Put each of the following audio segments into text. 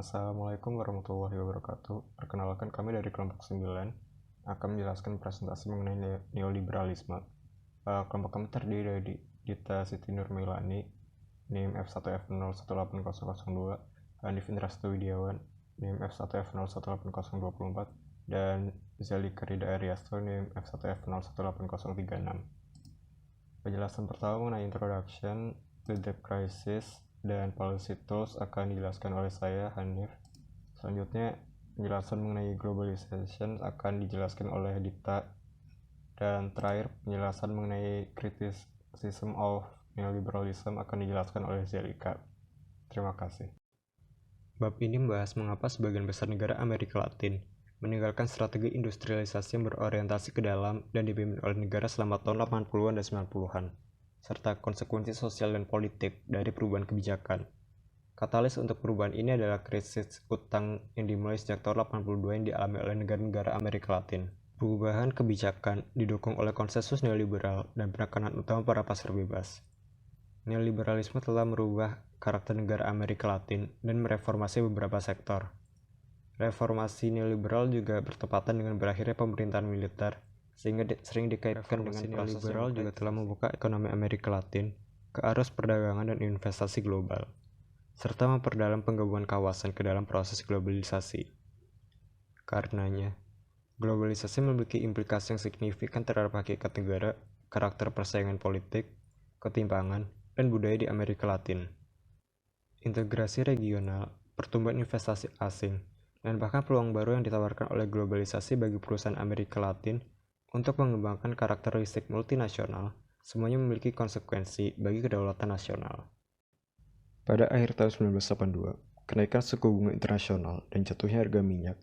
Assalamualaikum warahmatullahi wabarakatuh. Perkenalkan kami dari kelompok 9 akan menjelaskan presentasi mengenai neoliberalisme. Kelompok kami terdiri dari Dita Siti Nurmilani, NIM F1F018002, Hanif Indra Widiawan, NIM F1F018024, dan Zalika Rida Ariasto, NIM F1F018036. Penjelasan pertama mengenai introduction to the crisis dan policy tools akan dijelaskan oleh saya, Hanif. Selanjutnya, penjelasan mengenai globalization akan dijelaskan oleh Dita. Dan terakhir, penjelasan mengenai criticism of neoliberalism akan dijelaskan oleh Zelika. Terima kasih. Bab ini membahas mengapa sebagian besar negara Amerika Latin meninggalkan strategi industrialisasi yang berorientasi ke dalam dan dipimpin oleh negara selama tahun 80-an dan 90-an, serta konsekuensi sosial dan politik dari perubahan kebijakan. Katalis untuk perubahan ini adalah krisis utang yang dimulai sejak tahun 82 yang dialami oleh negara-negara Amerika Latin. Perubahan kebijakan didukung oleh konsensus neoliberal dan penekanan utama pada pasar bebas. Neoliberalisme telah merubah karakter negara Amerika Latin dan mereformasi beberapa sektor. Reformasi neoliberal juga bertepatan dengan berakhirnya pemerintahan militer, sehingga sering dikaitkan dengan proses neoliberal juga telah membuka ekonomi Amerika Latin ke arus perdagangan dan investasi global, serta memperdalam penggabungan kawasan ke dalam proses globalisasi. Karenanya, globalisasi memiliki implikasi yang signifikan terhadap hakikat negara, karakter persaingan politik, ketimpangan, dan budaya di Amerika Latin. Integrasi regional, pertumbuhan investasi asing, dan bahkan peluang baru yang ditawarkan oleh globalisasi bagi perusahaan Amerika Latin untuk mengembangkan karakteristik multinasional, semuanya memiliki konsekuensi bagi kedaulatan nasional. Pada akhir tahun 1982, kenaikan suku bunga internasional dan jatuhnya harga minyak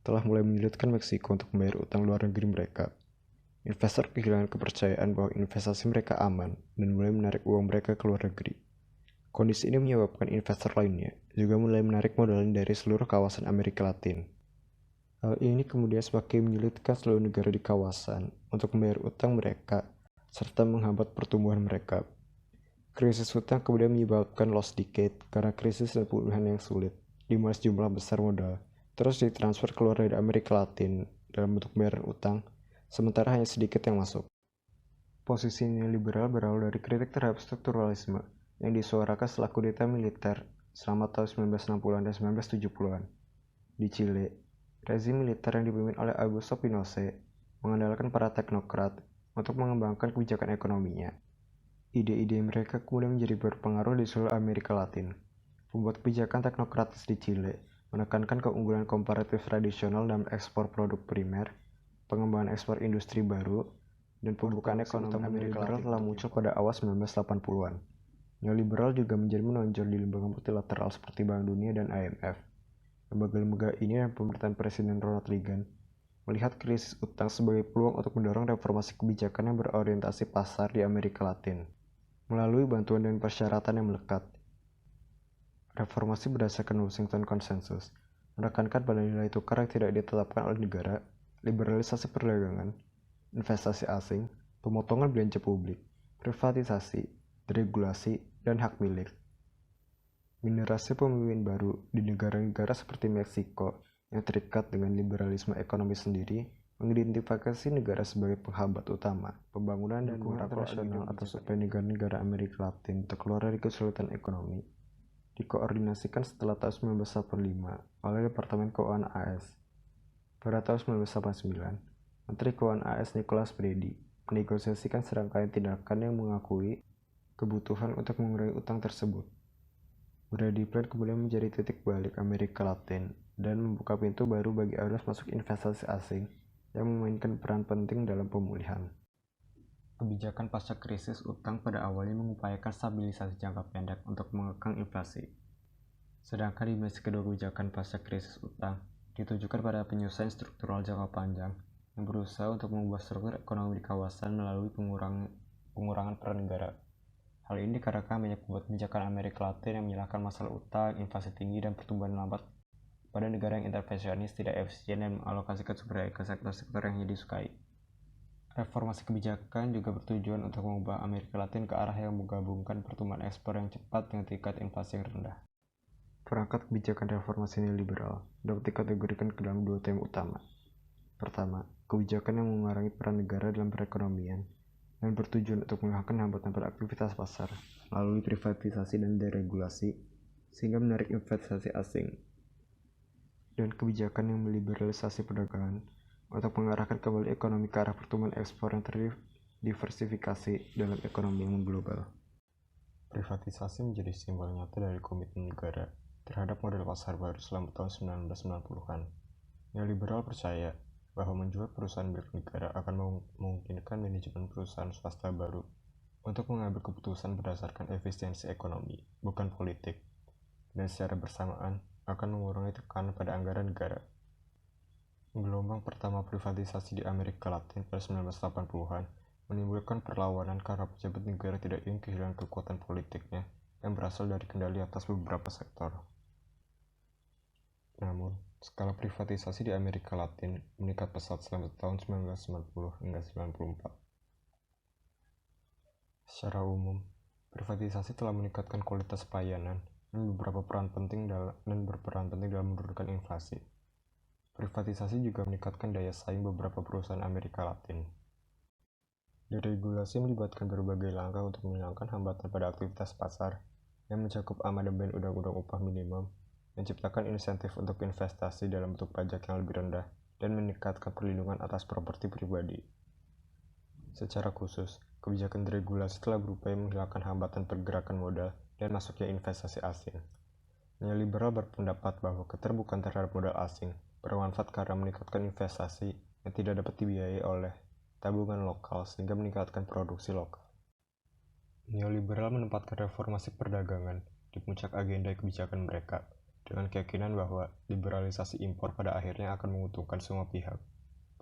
telah mulai menyulitkan Meksiko untuk membayar utang luar negeri mereka. Investor kehilangan kepercayaan bahwa investasi mereka aman dan mulai menarik uang mereka ke luar negeri. Kondisi ini menyebabkan investor lainnya juga mulai menarik modalnya dari seluruh kawasan Amerika Latin. Hal ini kemudian semakin menyulitkan seluruh negara di kawasan untuk membayar utang mereka serta menghambat pertumbuhan mereka. Krisis utang kemudian menyebabkan lost decade karena krisis dan pemulihan yang sulit, di mana sejumlah besar modal terus ditransfer keluar dari Amerika Latin dalam bentuk pembayaran utang, sementara hanya sedikit yang masuk. Posisi neoliberal berawal dari kritik terhadap strukturalisme yang disuarakan setelah kudeta militer selama tahun 1960-an dan 1970-an. Di Chile, rezim militer yang dipimpin oleh Augusto Pinochet mengandalkan para teknokrat untuk mengembangkan kebijakan ekonominya. Ide-ide mereka kemudian menjadi berpengaruh di seluruh Amerika Latin. Pembuat kebijakan teknokratis di Chile menekankan keunggulan komparatif tradisional dalam ekspor produk primer, pengembangan ekspor industri baru, dan pembukaan ekonomi Amerika Latin telah muncul pada awal 1980-an. Neoliberal juga menjadi menonjol di lembaga multilateral seperti Bank Dunia dan IMF. Lembaga-lembaga ini dan pemerintahan Presiden Ronald Reagan melihat krisis utang sebagai peluang untuk mendorong reformasi kebijakan yang berorientasi pasar di Amerika Latin melalui bantuan dan persyaratan yang melekat. Reformasi berdasarkan Washington Consensus menekankan pada nilai tukar yang tidak ditetapkan oleh negara, liberalisasi perdagangan, investasi asing, pemotongan belanja publik, privatisasi, deregulasi, dan hak milik. Generasi pemimpin baru di negara-negara seperti Meksiko yang terikat dengan liberalisme ekonomi sendiri mengidentifikasi negara sebagai penghambat utama pembangunan dan internasional atau supaya negara-negara Amerika Latin untuk keluar dari kesulitan ekonomi dikoordinasikan setelah tahun 1985 oleh Departemen Keuangan AS. Pada tahun 1989, Menteri Keuangan AS Nicholas Brady menegosiasikan serangkaian tindakan yang mengakui kebutuhan untuk mengurangi utang tersebut. Brady Plan kemudian menjadi titik balik Amerika Latin dan membuka pintu baru bagi arus masuk investasi asing yang memainkan peran penting dalam pemulihan. Kebijakan pasca krisis utang pada awalnya mengupayakan stabilisasi jangka pendek untuk mengekang inflasi. Sedangkan dimensi kedua kebijakan pasca krisis utang ditujukan pada penyelesaian struktural jangka panjang yang berusaha untuk mengubah struktur ekonomi di kawasan melalui pengurangan peran negara. Hal ini dikarenakan banyak pembuat kebijakan Amerika Latin yang menyalahkan masalah utang, inflasi tinggi, dan pertumbuhan lambat pada negara yang intervensionis, tidak efisien, dan mengalokasikan sumber daya ke sektor-sektor yang disukai. Reformasi kebijakan juga bertujuan untuk mengubah Amerika Latin ke arah yang menggabungkan pertumbuhan ekspor yang cepat dengan tingkat inflasi yang rendah. Perangkat kebijakan reformasi neoliberal dapat dikategorikan ke dalam dua tema utama. Pertama, kebijakan yang mengurangi peran negara dalam perekonomian dan bertujuan untuk menghilangkan hambatan pada aktivitas pasar melalui privatisasi dan deregulasi sehingga menarik investasi asing. Dan kebijakan yang meliberalisasi perdagangan untuk mengarahkan kembali ekonomi ke arah pertumbuhan ekspor yang terdiversifikasi dalam ekonomi yang global. Privatisasi menjadi simbol nyata dari komitmen negara terhadap model pasar baru selama tahun 1990-an. Neoliberal percaya bahwa menjual perusahaan milik negara akan memungkinkan manajemen perusahaan swasta baru untuk mengambil keputusan berdasarkan efisiensi ekonomi, bukan politik, dan secara bersamaan akan mengurangi tekanan pada anggaran negara. Gelombang pertama privatisasi di Amerika Latin pada 1980-an menimbulkan perlawanan karena pejabat negara tidak ingin kehilangan kekuatan politiknya yang berasal dari kendali atas beberapa sektor. Namun, skala privatisasi di Amerika Latin meningkat pesat selama tahun 1990 hingga 1994. Secara umum, privatisasi telah meningkatkan kualitas pelayanan dan berperan penting dalam menurunkan inflasi. Privatisasi juga meningkatkan daya saing beberapa perusahaan Amerika Latin. Deregulasi melibatkan berbagai langkah untuk menghilangkan hambatan pada aktivitas pasar yang mencakup amandemen Undang-Undang Upah Minimum, menciptakan insentif untuk investasi dalam bentuk pajak yang lebih rendah, dan meningkatkan perlindungan atas properti pribadi. Secara khusus, kebijakan deregulasi telah berupaya menghilangkan hambatan pergerakan modal dan masuknya investasi asing. Neoliberal berpendapat bahwa keterbukaan terhadap modal asing bermanfaat karena meningkatkan investasi yang tidak dapat dibiayai oleh tabungan lokal sehingga meningkatkan produksi lokal. Neoliberal menempatkan reformasi perdagangan di puncak agenda kebijakan mereka, dengan keyakinan bahwa liberalisasi impor pada akhirnya akan menguntungkan semua pihak.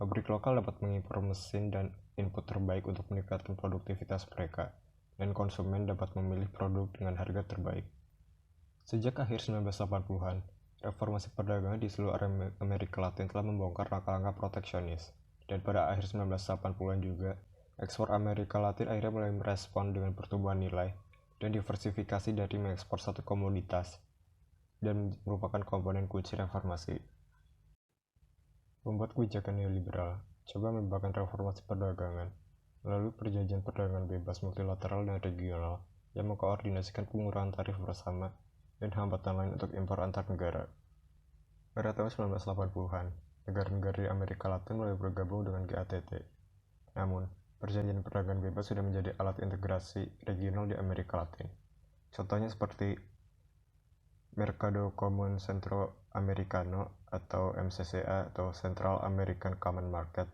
Pabrik lokal dapat mengimpor mesin dan input terbaik untuk meningkatkan produktivitas mereka, dan konsumen dapat memilih produk dengan harga terbaik. Sejak akhir 1980-an, reformasi perdagangan di seluruh Amerika Latin telah membongkar langkah-langkah proteksionis, dan pada akhir 1980-an juga, ekspor Amerika Latin akhirnya mulai merespon dengan pertumbuhan nilai dan diversifikasi dari mengekspor satu komoditas, dan merupakan komponen kunci reformasi. Membuat kebijakan neoliberal coba melakukan reformasi perdagangan melalui perjanjian perdagangan bebas multilateral dan regional yang mengkoordinasikan pengurangan tarif bersama dan hambatan lain untuk impor antar negara. Pada tahun 1980-an, negara-negara di Amerika Latin mulai bergabung dengan GATT. Namun, perjanjian perdagangan bebas sudah menjadi alat integrasi regional di Amerika Latin. Contohnya seperti Mercado Común Centroamericano atau MCCA atau Central American Common Market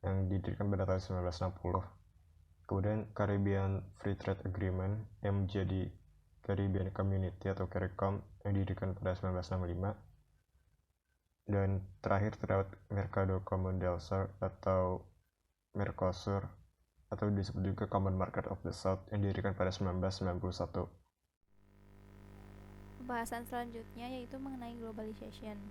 yang didirikan pada tahun 1960. Kemudian Caribbean Free Trade Agreement yang menjadi Caribbean Community atau CARICOM yang didirikan pada 1965. Dan terakhir terdapat Mercado Común del Sur atau Mercosur atau disebut juga Common Market of the South yang didirikan pada 1991. Pembahasan selanjutnya yaitu mengenai globalization.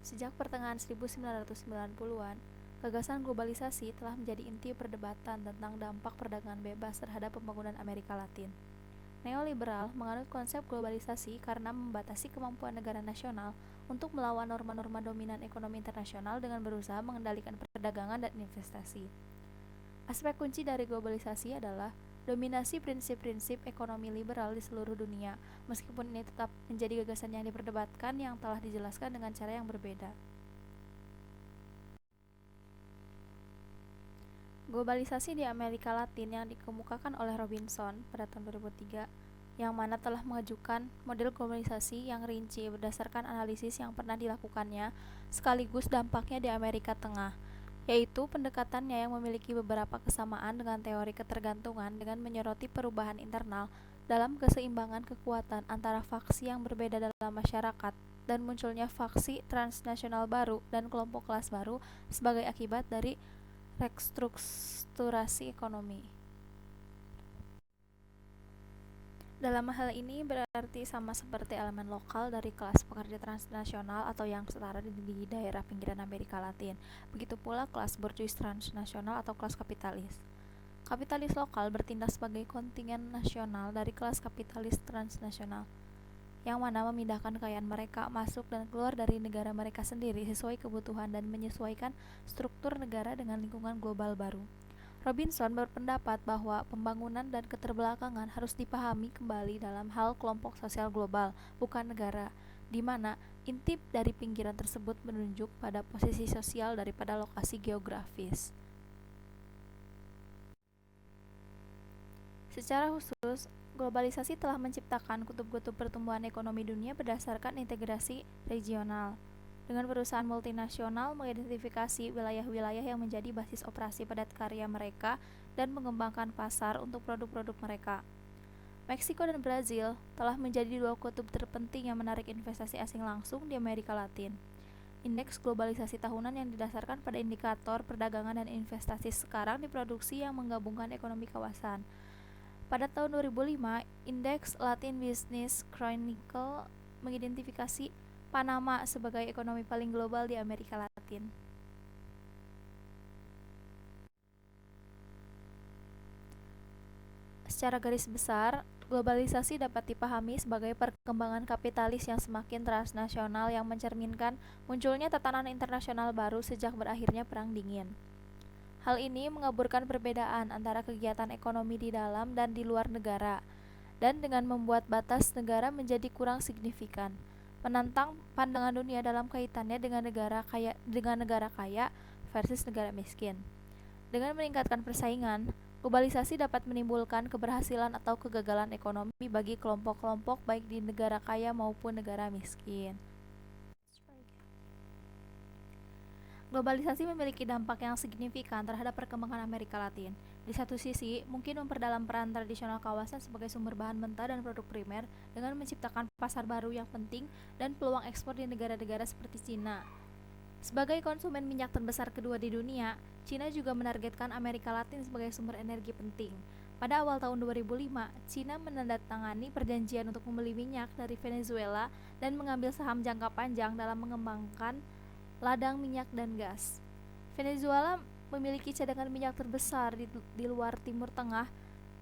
Sejak pertengahan 1990-an, gagasan globalisasi telah menjadi inti perdebatan tentang dampak perdagangan bebas terhadap pembangunan Amerika Latin. Neoliberal menganut konsep globalisasi karena membatasi kemampuan negara nasional untuk melawan norma-norma dominan ekonomi internasional dengan berusaha mengendalikan perdagangan dan investasi. Aspek kunci dari globalisasi adalah dominasi prinsip-prinsip ekonomi liberal di seluruh dunia, meskipun ini tetap menjadi gagasan yang diperdebatkan yang telah dijelaskan dengan cara yang berbeda. Globalisasi di Amerika Latin yang dikemukakan oleh Robinson pada tahun 2003, yang mana telah mengajukan model globalisasi yang rinci berdasarkan analisis yang pernah dilakukannya, sekaligus dampaknya di Amerika Tengah, yaitu pendekatannya yang memiliki beberapa kesamaan dengan teori ketergantungan dengan menyoroti perubahan internal dalam keseimbangan kekuatan antara faksi yang berbeda dalam masyarakat dan munculnya faksi transnasional baru dan kelompok kelas baru sebagai akibat dari restrukturasi ekonomi. Dalam hal ini berarti sama seperti elemen lokal dari kelas pekerja transnasional atau yang setara di daerah pinggiran Amerika Latin. Begitu pula kelas borjuis transnasional atau kelas kapitalis. Kapitalis lokal bertindak sebagai kontingen nasional dari kelas kapitalis transnasional, yang mana memindahkan kekayaan mereka masuk dan keluar dari negara mereka sendiri sesuai kebutuhan dan menyesuaikan struktur negara dengan lingkungan global baru. Robinson berpendapat bahwa pembangunan dan keterbelakangan harus dipahami kembali dalam hal kelompok sosial global, bukan negara, di mana inti dari pinggiran tersebut menunjuk pada posisi sosial daripada lokasi geografis. Secara khusus, globalisasi telah menciptakan kutub-kutub pertumbuhan ekonomi dunia berdasarkan integrasi regional, dengan perusahaan multinasional mengidentifikasi wilayah-wilayah yang menjadi basis operasi padat karya mereka dan mengembangkan pasar untuk produk-produk mereka. Meksiko dan Brazil telah menjadi dua kutub terpenting yang menarik investasi asing langsung di Amerika Latin. Indeks globalisasi tahunan yang didasarkan pada indikator perdagangan dan investasi sekarang diproduksi yang menggabungkan ekonomi kawasan. Pada tahun 2005, Indeks Latin Business Chronicle mengidentifikasi Panama sebagai ekonomi paling global di Amerika Latin. Secara garis besar, globalisasi dapat dipahami sebagai perkembangan kapitalis yang semakin transnasional yang mencerminkan munculnya tatanan internasional baru sejak berakhirnya Perang Dingin. Hal ini mengaburkan perbedaan antara kegiatan ekonomi di dalam dan di luar negara, dan dengan membuat batas negara menjadi kurang signifikan, menantang pandangan dunia dalam kaitannya dengan negara kaya versus negara miskin. Dengan meningkatkan persaingan, globalisasi dapat menimbulkan keberhasilan atau kegagalan ekonomi bagi kelompok-kelompok baik di negara kaya maupun negara miskin. Globalisasi memiliki dampak yang signifikan terhadap perkembangan Amerika Latin. Di satu sisi, mungkin memperdalam peran tradisional kawasan sebagai sumber bahan mentah dan produk primer dengan menciptakan pasar baru yang penting dan peluang ekspor di negara-negara seperti Cina. Sebagai konsumen minyak terbesar kedua di dunia, Cina juga menargetkan Amerika Latin sebagai sumber energi penting. Pada awal tahun 2005, Cina menandatangani perjanjian untuk membeli minyak dari Venezuela dan mengambil saham jangka panjang dalam mengembangkan ladang minyak dan gas. Venezuela memiliki cadangan minyak terbesar di luar Timur Tengah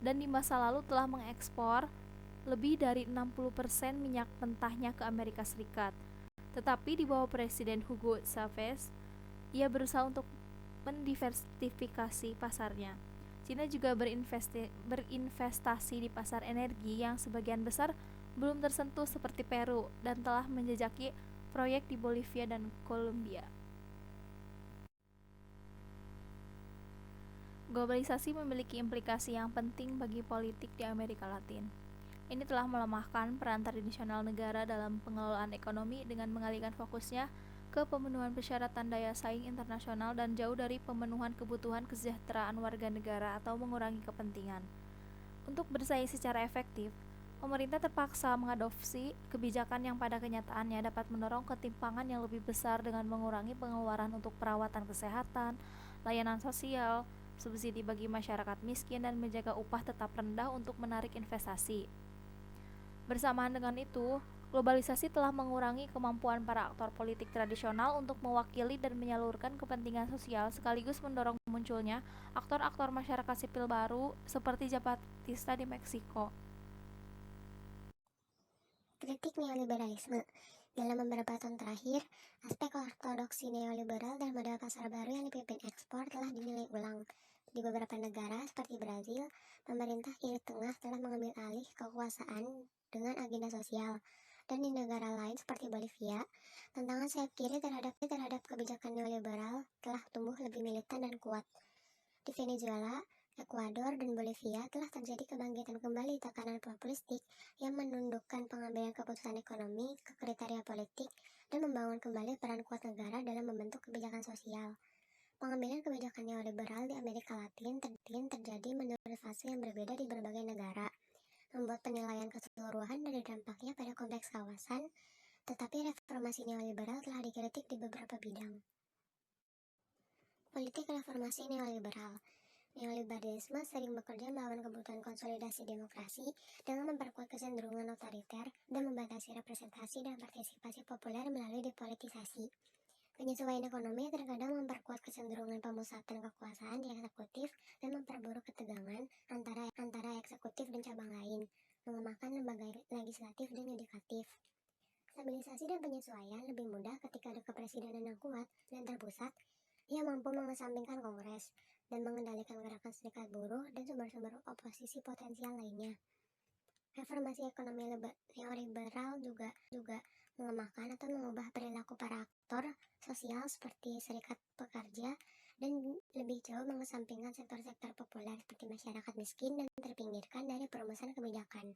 dan di masa lalu telah mengekspor lebih dari 60% minyak mentahnya ke Amerika Serikat. Tetapi di bawah Presiden Hugo Chavez, ia berusaha untuk mendiversifikasi pasarnya. Cina juga berinvestasi di pasar energi yang sebagian besar belum tersentuh seperti Peru dan telah menjajaki proyek di Bolivia dan Kolombia. Globalisasi memiliki implikasi yang penting bagi politik di Amerika Latin. Ini telah melemahkan peran tradisional negara dalam pengelolaan ekonomi dengan mengalihkan fokusnya ke pemenuhan persyaratan daya saing internasional dan jauh dari pemenuhan kebutuhan kesejahteraan warga negara atau mengurangi kepentingan. Untuk bersaing secara efektif, pemerintah terpaksa mengadopsi kebijakan yang pada kenyataannya dapat mendorong ketimpangan yang lebih besar dengan mengurangi pengeluaran untuk perawatan kesehatan, layanan sosial, subsidi bagi masyarakat miskin dan menjaga upah tetap rendah untuk menarik investasi. Bersamaan dengan itu, globalisasi telah mengurangi kemampuan para aktor politik tradisional untuk mewakili dan menyalurkan kepentingan sosial sekaligus mendorong munculnya aktor-aktor masyarakat sipil baru seperti Zapatista di Meksiko. Kritik neoliberalisme. Dalam beberapa tahun terakhir, aspek ortodoksi neoliberal dan model pasar baru yang dipimpin ekspor telah dinilai ulang. Di beberapa negara seperti Brazil, pemerintah kiri tengah telah mengambil alih kekuasaan dengan agenda sosial. Dan di negara lain seperti Bolivia, tantangan sayap kiri terhadap kebijakan neoliberal telah tumbuh lebih militan dan kuat. Di Venezuela, Ekuador dan Bolivia telah terjadi kebangkitan kembali tekanan populistik yang menundukkan pengambilan keputusan ekonomi ke kriteria politik dan membangun kembali peran kuat negara dalam membentuk kebijakan sosial. Pengambilan kebijakan neoliberal di Amerika Latin terjadi menurut fase yang berbeda di berbagai negara, membuat penilaian keseluruhan dari dampaknya pada konteks kawasan, tetapi reformasi neoliberal telah dikritik di beberapa bidang. Politik reformasi neoliberal. Neoliberalisme sering bekerja melawan kebutuhan konsolidasi demokrasi dengan memperkuat kecenderungan otoriter dan membatasi representasi dan partisipasi populer melalui depolitisasi. Penyesuaian ekonomi terkadang memperkuat kecenderungan pemusatan kekuasaan di eksekutif dan memperburuk ketegangan antara eksekutif dan cabang lain. mengemahkan lembaga legislatif dan yudikatif. Stabilisasi dan penyesuaian lebih mudah ketika ada kepresidenan yang kuat dan terpusat yang mampu mengesampingkan Kongres dan mengendalikan gerakan serikat buruh dan sumber-sumber oposisi potensial lainnya. Reformasi ekonomi neoliberal juga mengemahkan atau mengubah perilaku para aktor sosial seperti serikat pekerja dan lebih jauh mengesampingkan sektor-sektor populer seperti masyarakat miskin dan terpinggirkan dari perumusan kebijakan.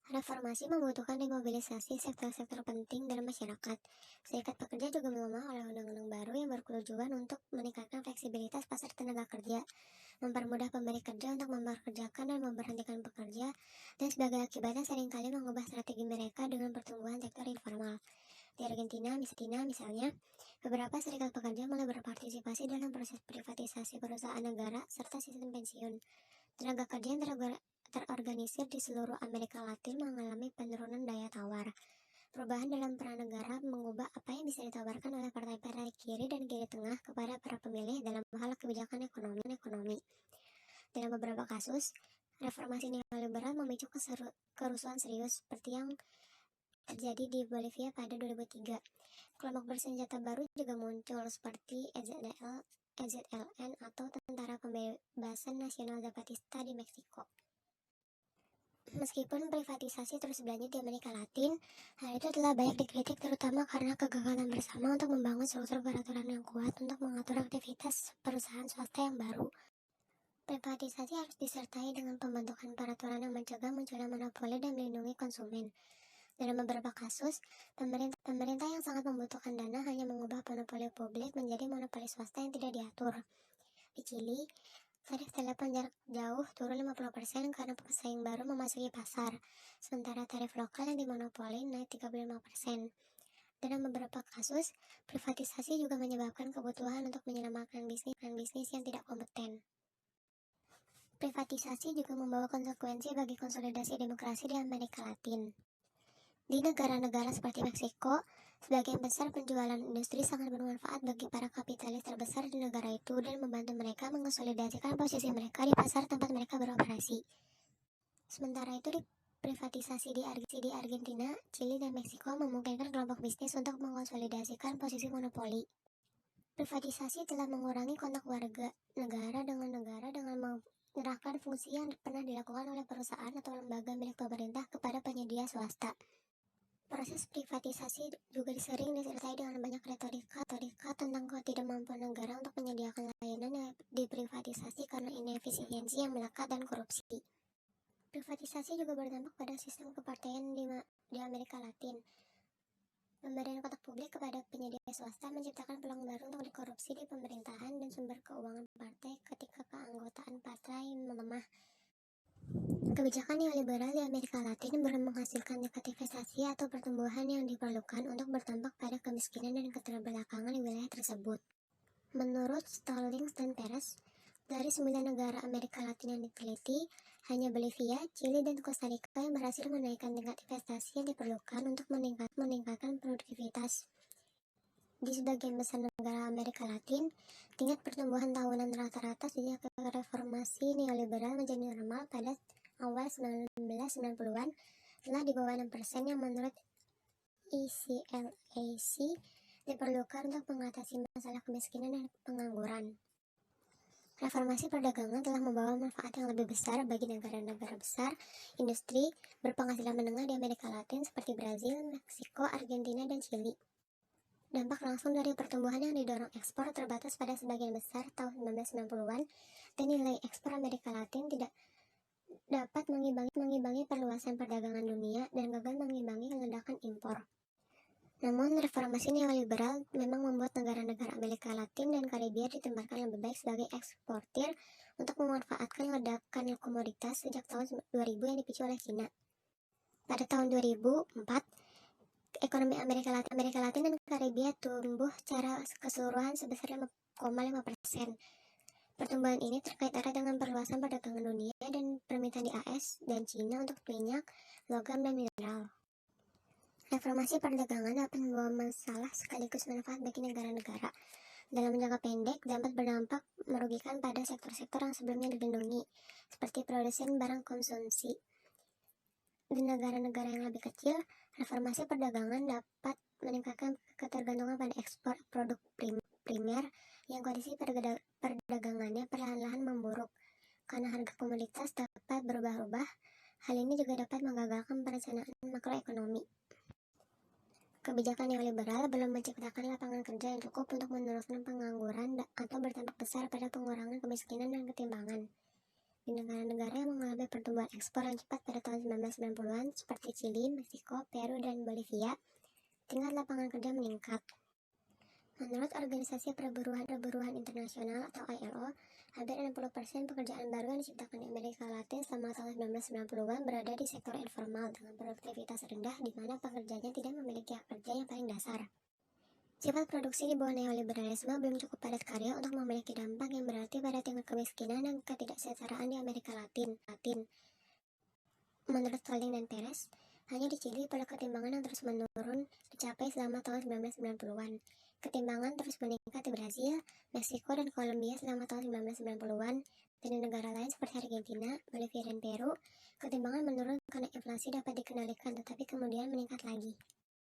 Reformasi membutuhkan demobilisasi sektor-sektor penting dalam masyarakat. Serikat pekerja juga melemah oleh undang-undang baru yang bertujuan untuk meningkatkan fleksibilitas pasar tenaga kerja, mempermudah pemberi kerja untuk mempekerjakan dan memberhentikan pekerja, dan sebagai akibatnya seringkali mengubah strategi mereka dengan pertumbuhan sektor informal. Di Argentina misalnya, beberapa serikat pekerja mulai berpartisipasi dalam proses privatisasi perusahaan negara serta sistem pensiun. Tenaga kerja yang terorganisir di seluruh Amerika Latin mengalami penurunan daya tawar. Perubahan dalam peran negara mengubah apa yang bisa ditawarkan oleh partai-partai kiri dan kiri tengah kepada para pemilih dalam hal kebijakan ekonomi. Dalam beberapa kasus, reformasi neoliberal memicu kerusuhan serius seperti yang terjadi di Bolivia pada 2003. Kelompok bersenjata baru juga muncul seperti EZLN atau Tentara Pembebasan Nasional Zapatista di Meksiko. Meskipun privatisasi terus berlanjut di Amerika Latin, hal itu telah banyak dikritik terutama karena kegagalan bersama untuk membangun struktur peraturan yang kuat untuk mengatur aktivitas perusahaan swasta yang baru. Privatisasi harus disertai dengan pembentukan peraturan yang mencegah munculnya monopoli dan melindungi konsumen. Dalam beberapa kasus, pemerintah yang sangat membutuhkan dana hanya mengubah monopoli publik menjadi monopoli swasta yang tidak diatur. Di Chili, tarif telepon jarak jauh turun 50% karena pesaing baru memasuki pasar, sementara tarif lokal yang dimonopoli naik 35%. Dalam beberapa kasus, privatisasi juga menyebabkan kebutuhan untuk menyelamatkan bisnis yang tidak kompeten. Privatisasi juga membawa konsekuensi bagi konsolidasi demokrasi di Amerika Latin. Di negara-negara seperti Meksiko, sebagian besar penjualan industri sangat bermanfaat bagi para kapitalis terbesar di negara itu dan membantu mereka mengonsolidasikan posisi mereka di pasar tempat mereka beroperasi. Sementara itu, privatisasi di Argentina, Chili, dan Meksiko memungkinkan kelompok bisnis untuk mengonsolidasikan posisi monopoli. Privatisasi telah mengurangi kontak warga negara dengan menyerahkan fungsi yang pernah dilakukan oleh perusahaan atau lembaga milik pemerintah kepada penyedia swasta. Proses privatisasi juga sering disertai dengan banyak retorika tentang ketidakmampuan negara untuk menyediakan layanan yang diprivatisasi karena inefisiensi yang melekat dan korupsi. Privatisasi juga berdampak pada sistem kepartaian di Amerika Latin. Pemberian kotak publik kepada penyedia swasta menciptakan peluang baru untuk dikorupsi di pemerintahan dan sumber keuangan partai ketika keanggotaan partai melemah. Kebijakan neoliberal di Amerika Latin belum menghasilkan divestasi atau pertumbuhan yang diperlukan untuk berdampak pada kemiskinan dan keterbelakangan di wilayah tersebut. Menurut Stallings dan Perez, dari 9 negara Amerika Latin yang diteliti, hanya Bolivia, Chili, dan Costa Rica yang berhasil menaikkan tingkat investasi yang diperlukan untuk meningkatkan produktivitas. Di sebagian besar negara Amerika Latin, tingkat pertumbuhan tahunan rata-rata sejak reformasi neoliberal menjadi normal pada awal 1990-an telah di bawah 6% yang menurut ECLAC diperlukan untuk mengatasi masalah kemiskinan dan pengangguran. Reformasi perdagangan telah membawa manfaat yang lebih besar bagi negara-negara besar industri berpenghasilan menengah di Amerika Latin seperti Brazil, Meksiko, Argentina, dan Chili. Dampak langsung dari pertumbuhan yang didorong ekspor terbatas pada sebagian besar tahun 1990-an dan nilai ekspor Amerika Latin tidak dapat mengimbangi perluasan perdagangan dunia dan gagal mengimbangi ledakan impor. Namun, reformasi neoliberal memang membuat negara-negara Amerika Latin dan Karibia ditempatkan lebih baik sebagai eksportir untuk memanfaatkan ledakan komoditas sejak tahun 2000 yang dipicu oleh Cina. Pada tahun 2004, ekonomi Amerika Latin dan Karibia tumbuh secara keseluruhan sebesar 5,5%. Pertumbuhan ini terkait erat dengan perluasan perdagangan dunia dan permintaan di AS dan Cina untuk minyak, logam, dan mineral. Reformasi perdagangan dapat membawa masalah sekaligus manfaat bagi negara-negara. Dalam jangka pendek, dapat berdampak merugikan pada sektor-sektor yang sebelumnya dilindungi, seperti produsen barang konsumsi. Di negara-negara yang lebih kecil, reformasi perdagangan dapat meningkatkan ketergantungan pada ekspor produk primer yang kondisi perdagangannya perlahan-lahan memburuk. Karena harga komoditas dapat berubah-ubah, hal ini juga dapat menggagalkan perencanaan makroekonomi. Kebijakan neoliberal belum menciptakan lapangan kerja yang cukup untuk menurunkan pengangguran atau berdampak besar pada pengurangan kemiskinan dan ketimpangan. Di negara-negara yang mengalami pertumbuhan ekspor yang cepat pada tahun 1990-an seperti Chili, Meksiko, Peru, dan Bolivia, tingkat lapangan kerja meningkat. Menurut Organisasi Perburuhan Internasional atau ILO, hampir 60% pekerjaan baru yang diciptakan di Amerika Latin selama tahun 1990-an berada di sektor informal dengan produktivitas rendah di mana pekerjanya tidak memiliki hak kerja yang paling dasar. Sifat produksi di bawah neoliberalisme belum cukup padat karya untuk memiliki dampak yang berarti pada tingkat kemiskinan dan ketidaksetaraan di Amerika Latin. Menurut Tolling dan Perez, hanya di Chili pada ketimbangan yang terus menurun dicapai selama tahun 1990-an. Ketimbangan terus meningkat di Brasil, Meksiko, dan Kolombia selama tahun 1990-an, dan di negara lain seperti Argentina, Bolivia, dan Peru, ketimbangan menurun karena inflasi dapat dikendalikan tetapi kemudian meningkat lagi.